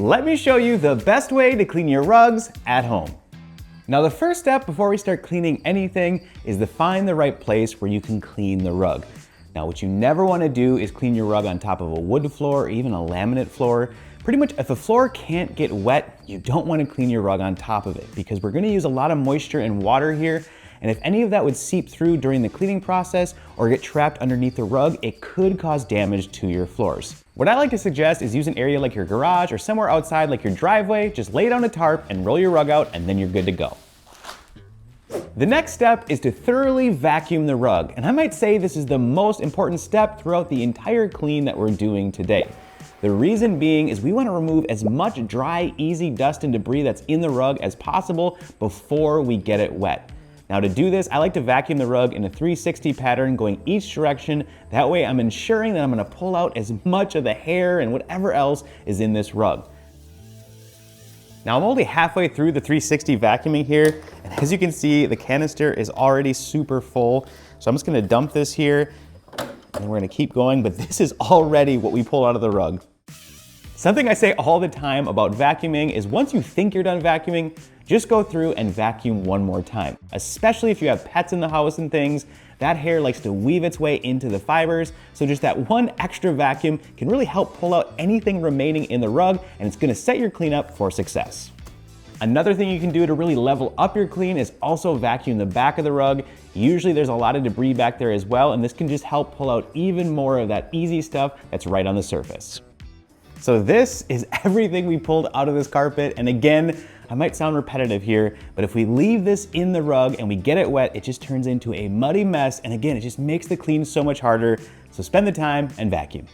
let me show you the best way to clean your rugs at home. Now the first step before we start cleaning anything is to find the right place where you can clean the rug. Now what you never want to do is clean your rug on top of a wood floor or even a laminate floor. Pretty much if a floor can't get wet, you don't want to clean your rug on top of it because we're going to use a lot of moisture and water here. And if any of that would seep through during the cleaning process or get trapped underneath the rug, it could cause damage to your floors. What I like to suggest is use an area like your garage or somewhere outside like your driveway, just lay down a tarp and roll your rug out and then you're good to go. The next step is to thoroughly vacuum the rug. And I might say this is the most important step throughout the entire clean that we're doing today. The reason being is we want to remove as much dry, easy dust and debris that's in the rug as possible before we get it wet. Now to do this, I like to vacuum the rug in a 360 pattern going each direction. That way I'm ensuring that I'm going to pull out as much of the hair and whatever else is in this rug. Now I'm only halfway through the 360 vacuuming here, and as you can see, the canister is already super full. So I'm just gonna dump this here, and we're gonna keep going, but this is already what we pulled out of the rug. Something I say all the time about vacuuming is once you think you're done vacuuming, just go through and vacuum one more time. Especially if you have pets in the house and things, that hair likes to weave its way into the fibers, so just that one extra vacuum can really help pull out anything remaining in the rug, and it's gonna set your cleanup for success. Another thing you can do to really level up your clean is also vacuum the back of the rug. Usually there's a lot of debris back there as well, and this can just help pull out even more of that easy stuff that's right on the surface. So this is everything we pulled out of this carpet, and again, I might sound repetitive here, but if we leave this in the rug and we get it wet, it just turns into a muddy mess, and again, it just makes the clean so much harder, so spend the time and vacuum.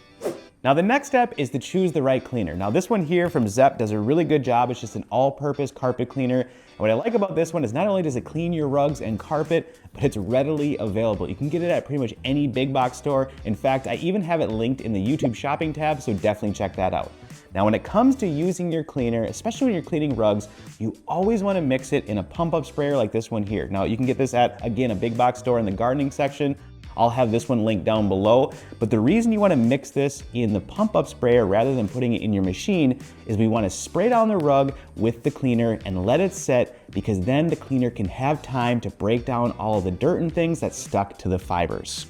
Now the next step is to choose the right cleaner. Now this one here from C.H.A.T does a really good job. It's just an all-purpose carpet cleaner. And what I like about this one is not only does it clean your rugs and carpet, but it's readily available. You can get it at pretty much any big box store. In fact, I even have it linked in the YouTube shopping tab, so definitely check that out. Now when it comes to using your cleaner, especially when you're cleaning rugs, you always want to mix it in a pump-up sprayer like this one here. Now you can get this at, again, a big box store in the gardening section. I'll have this one linked down below, but the reason you want to mix this in the pump-up sprayer rather than putting it in your machine is we want to spray down the rug with the cleaner and let it set, because then the cleaner can have time to break down all of the dirt and things that stuck to the fibers.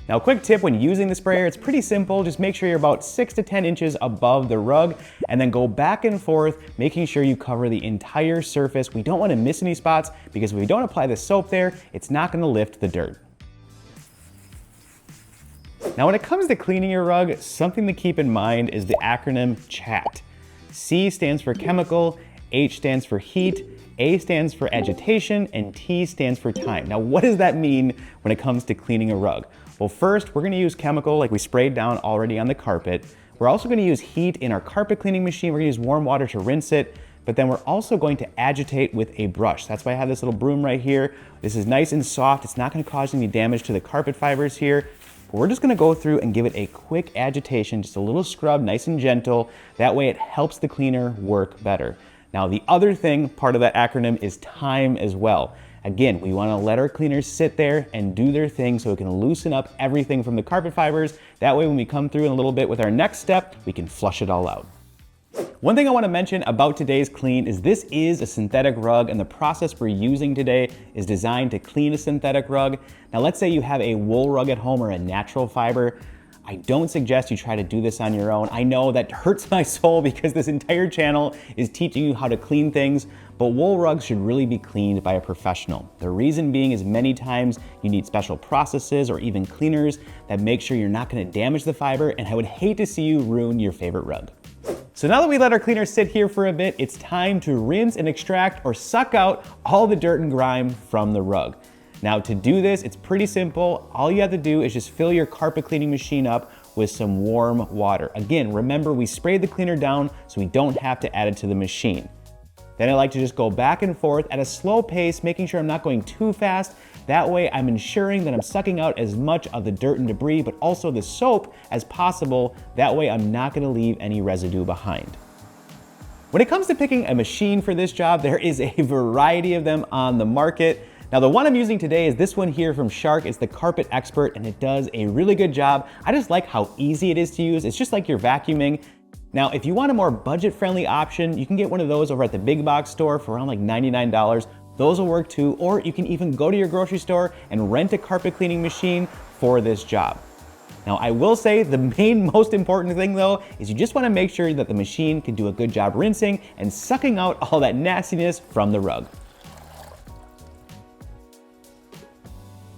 Now a quick tip when using the sprayer, it's pretty simple. Just make sure you're about 6 to 10 inches above the rug and then go back and forth, making sure you cover the entire surface. We don't want to miss any spots because if we don't apply the soap there, it's not going to lift the dirt. Now when it comes to cleaning your rug, something to keep in mind is the acronym C.H.A.T. C stands for chemical, H stands for heat, A stands for agitation, and T stands for time. Now what does that mean when it comes to cleaning a rug? Well, first we're gonna use chemical like we sprayed down already on the carpet. We're also gonna use heat in our carpet cleaning machine. We're gonna use warm water to rinse it, but then we're also going to agitate with a brush. That's why I have this little broom right here. This is nice and soft. It's not gonna cause any damage to the carpet fibers here. We're just gonna go through and give it a quick agitation, just a little scrub, nice and gentle. That way it helps the cleaner work better. Now the other thing, part of that acronym, is time as well. Again, we wanna let our cleaners sit there and do their thing so it can loosen up everything from the carpet fibers. That way when we come through in a little bit with our next step, we can flush it all out. One thing I want to mention about today's clean is this is a synthetic rug, and the process we're using today is designed to clean a synthetic rug. Now let's say you have a wool rug at home or a natural fiber. I don't suggest you try to do this on your own. I know that hurts my soul because this entire channel is teaching you how to clean things, but wool rugs should really be cleaned by a professional. The reason being is many times you need special processes or even cleaners that make sure you're not going to damage the fiber, and I would hate to see you ruin your favorite rug. So now that we let our cleaner sit here for a bit, it's time to rinse and extract or suck out all the dirt and grime from the rug. Now to do this, it's pretty simple. All you have to do is just fill your carpet cleaning machine up with some warm water. Again, remember we sprayed the cleaner down so we don't have to add it to the machine. Then I like to just go back and forth at a slow pace, making sure I'm not going too fast. That way I'm ensuring that I'm sucking out as much of the dirt and debris, but also the soap as possible. That way I'm not gonna leave any residue behind. When it comes to picking a machine for this job, there is a variety of them on the market. Now the one I'm using today is this one here from Shark. It's the Carpet Expert and it does a really good job. I just like how easy it is to use. It's just like you're vacuuming. Now, if you want a more budget-friendly option, you can get one of those over at the big box store for around like $99. Those will work too, or you can even go to your grocery store and rent a carpet cleaning machine for this job. Now, I will say the most important thing though is you just want to make sure that the machine can do a good job rinsing and sucking out all that nastiness from the rug.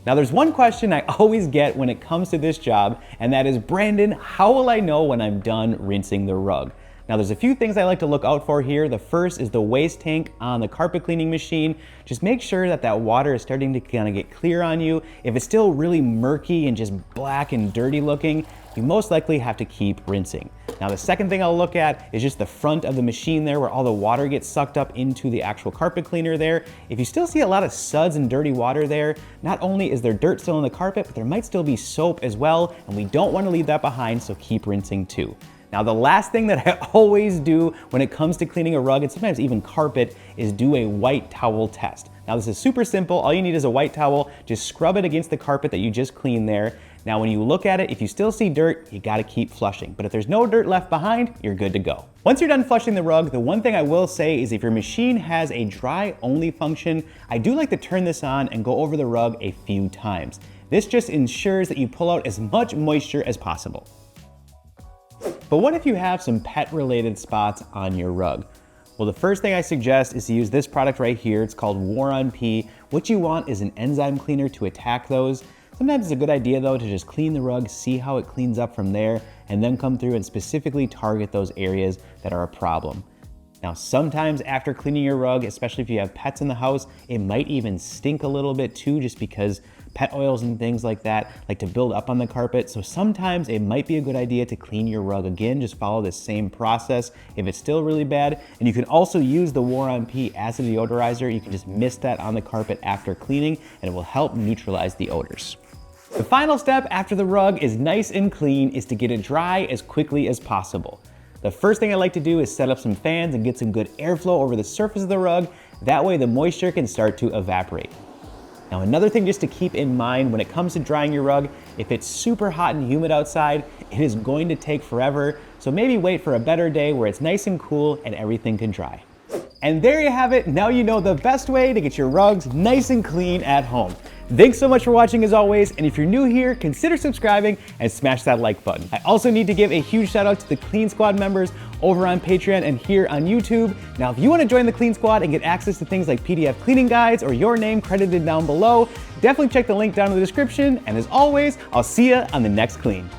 Now, there's one question I always get when it comes to this job, and that is, Brandon, how will I know when I'm done rinsing the rug? Now, there's a few things I like to look out for here. The first is the waste tank on the carpet cleaning machine. Just make sure that that water is starting to kind of get clear on you. If it's still really murky and just black and dirty looking, you most likely have to keep rinsing. Now, the second thing I'll look at is just the front of the machine there, where all the water gets sucked up into the actual carpet cleaner there. If you still see a lot of suds and dirty water there, not only is there dirt still on the carpet, but there might still be soap as well, and we don't want to leave that behind, so keep rinsing too. Now, the last thing that I always do when it comes to cleaning a rug, and sometimes even carpet, is do a white towel test. Now, this is super simple. All you need is a white towel. Just scrub it against the carpet that you just cleaned there. Now, when you look at it, if you still see dirt, you gotta keep flushing. But if there's no dirt left behind, you're good to go. Once you're done flushing the rug, the one thing I will say is if your machine has a dry only function, I do like to turn this on and go over the rug a few times. This just ensures that you pull out as much moisture as possible. But what if you have some pet-related spots on your rug? Well, the first thing I suggest is to use this product right here. It's called War on P. What you want is an enzyme cleaner to attack those. Sometimes it's a good idea though to just clean the rug, see how it cleans up from there, and then come through and specifically target those areas that are a problem. Now, sometimes after cleaning your rug, especially if you have pets in the house, it might even stink a little bit too, just because pet oils and things like that like to build up on the carpet. So sometimes it might be a good idea to clean your rug again. Just follow the same process if it's still really bad. And you can also use the War on P as a deodorizer. You can just mist that on the carpet after cleaning, and it will help neutralize the odors. The final step after the rug is nice and clean is to get it dry as quickly as possible. The first thing I like to do is set up some fans and get some good airflow over the surface of the rug. That way the moisture can start to evaporate. Now, another thing just to keep in mind when it comes to drying your rug, if it's super hot and humid outside, it is going to take forever. So maybe wait for a better day where it's nice and cool and everything can dry. And there you have it. Now you know the best way to get your rugs nice and clean at home. Thanks so much for watching as always, and if you're new here, consider subscribing and smash that like button. I also need to give a huge shout out to the Clean Squad members over on Patreon and here on YouTube. Now, if you want to join the Clean Squad and get access to things like PDF cleaning guides or your name credited down below, definitely check the link down in the description, and as always, I'll see you on the next clean.